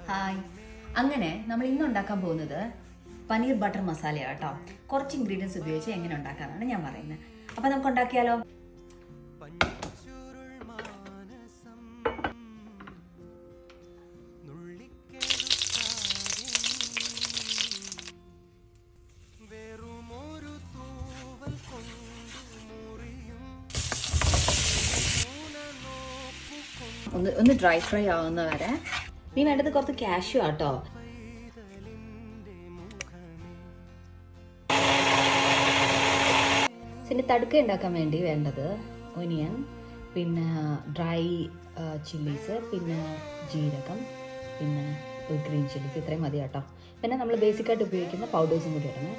Hi. അങ്ങനെ നമ്മൾ ഇന്ന് ഉണ്ടാക്കാൻ പോകുന്നത് പനീർ ബട്ടർ മസാലയാണ് കേട്ടോ. കുറച്ച് ഇൻഗ്രീഡിയൻസ് ഉപയോഗിച്ച് എങ്ങനെ ഉണ്ടാക്കാനാണ് ഞാൻ പറയുന്നത്. അപ്പോൾ നമുക്ക് ഉണ്ടാക്കിയാലോ? ഒന്ന് ഡ്രൈ ഫ്രൈ ആവുന്ന വരെ. നീ വേണ്ടത് കുറച്ച് കാഷ്യൂ ആട്ടോ. പിന്നെ തടുക്ക ഉണ്ടാക്കാൻ വേണ്ടി വേണ്ടത് ഒനിയൻ, പിന്നെ ഡ്രൈ ചില്ലീസ്, പിന്നെ ജീരകം, പിന്നെ ഗ്രീൻ ചില്ലീസ്. ഇത്രയും മതി കേട്ടോ. പിന്നെ നമ്മൾ ബേസിക്കായിട്ട് ഉപയോഗിക്കുന്ന പൗഡേഴ്സും കൂടി ഇടണം.